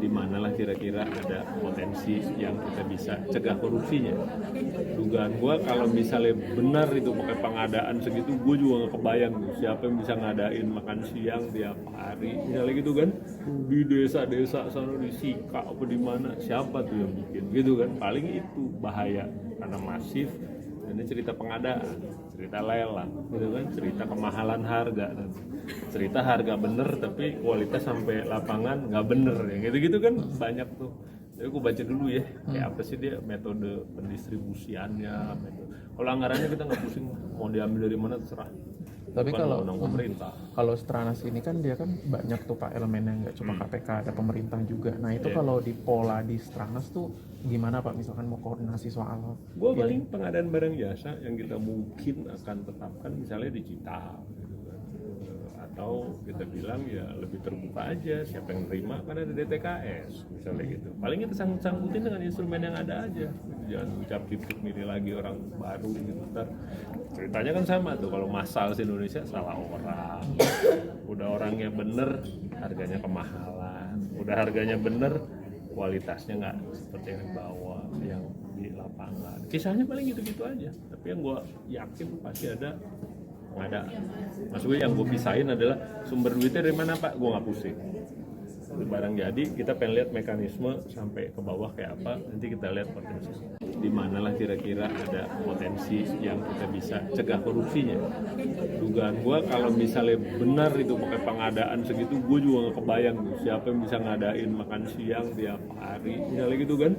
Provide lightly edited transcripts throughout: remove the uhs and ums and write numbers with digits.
di mana lah kira-kira ada potensi yang kita bisa cegah korupsinya. Dugaan gue kalau misalnya benar itu pakai pengadaan segitu, gue juga nggak kebayang tuh siapa yang bisa ngadain makan siang tiap hari misalnya gitu kan, di desa-desa sana di Sika apa di mana, siapa tuh yang bikin gitu kan. Paling itu bahaya karena masif. Ini cerita pengadaan, cerita lelang, gitu kan, cerita kemahalan harga, dan cerita harga bener tapi kualitas sampai lapangan nggak bener, yang gitu-gitu kan banyak tuh. Jadi aku baca dulu ya, kayak apa sih dia metode pendistribusiannya, kalau anggarannya kita nggak pusing mau diambil dari mana terserah. Tapi Bukan undang pemerintah. kalau Stranas ini kan dia kan banyak tuh Pak elemennya, nggak cuma KPK, ada pemerintah juga. Nah itu kalau di pola di Stranas tuh gimana Pak, misalkan mau koordinasi soal Gue paling pengadaan barang jasa yang kita mungkin akan tetapkan misalnya digital gitu kan. Atau kita bilang ya lebih terbuka aja, siapa yang terima kan ada DTKS misalnya gitu. Paling kita sangkutin dengan instrumen yang ada aja, jangan ucap cipik milih lagi orang baru gitu. Ntar ceritanya kan sama tuh, kalau massal di Indonesia salah orang, udah orangnya bener harganya kemahalan, udah harganya bener kualitasnya nggak seperti yang dibawa yang di lapangan. Kisahnya paling gitu-gitu aja, tapi yang gue yakin pasti ada pengadaan. Maksudnya yang gue pisahin adalah sumber duitnya dari mana Pak, gue nggak pusing. Barang jadi kita pengen lihat mekanisme sampai ke bawah kayak apa, nanti kita lihat potensi di mana lah kira-kira ada potensi yang kita bisa cegah korupsinya. Dugaan gue kalau misalnya benar itu pakai pengadaan segitu, gue juga nggak kebayang tuh siapa yang bisa ngadain makan siang tiap hari misalnya gitu kan,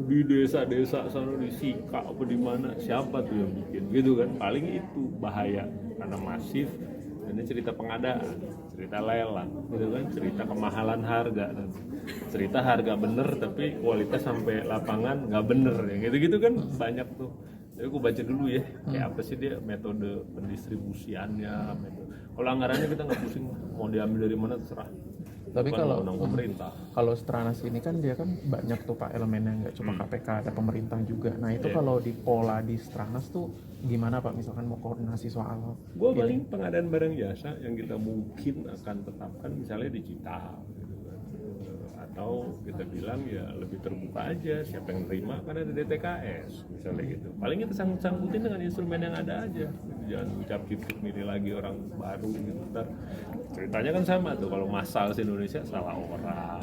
di desa-desa sana di Sika apa di mana, siapa tuh yang bikin gitu kan. Paling itu bahaya karena masif. Ini cerita pengadaan, cerita lelang, gitu kan, cerita kemahalan harga, dan cerita harga bener tapi kualitas sampai lapangan nggak bener, yang gitu-gitu kan banyak tuh. Jadi aku baca dulu ya, kayak apa sih dia metode pendistribusiannya. Kalau anggarannya kita nggak pusing mau diambil dari mana terserah. Tapi Bukan undang pemerintah. kalau Stranas ini kan dia kan banyak tuh Pak elemennya, nggak cuma KPK, ada pemerintah juga. Nah itu kalau di pola di Stranas tuh gimana Pak, misalkan mau koordinasi soal Gue paling pengadaan barang jasa yang kita mungkin akan tetapkan misalnya digital gitu kan. Atau kita bilang ya lebih terbuka aja, siapa yang terima kan ada DTKS misalnya gitu. Paling kita sangkutin dengan instrumen yang ada aja, jangan ucap cipik milih lagi orang baru gitu. Ntar ceritanya kan sama tuh, kalau massal di Indonesia salah orang,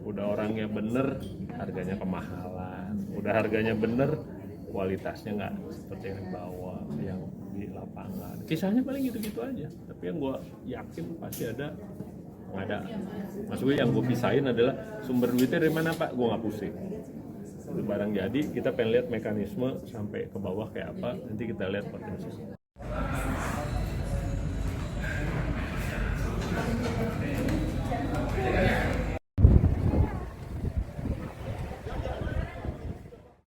udah orangnya bener harganya kemahalan, udah harganya bener kualitasnya nggak seperti yang dibawa yang di lapangan. Kisahnya paling gitu-gitu aja, tapi yang gue yakin pasti ada pengadaan. Maksudnya yang gue pisahin adalah sumber duitnya dari mana Pak, gue nggak pusing. Barang jadi kita pengen lihat mekanisme sampai ke bawah kayak apa, nanti kita lihat potensi.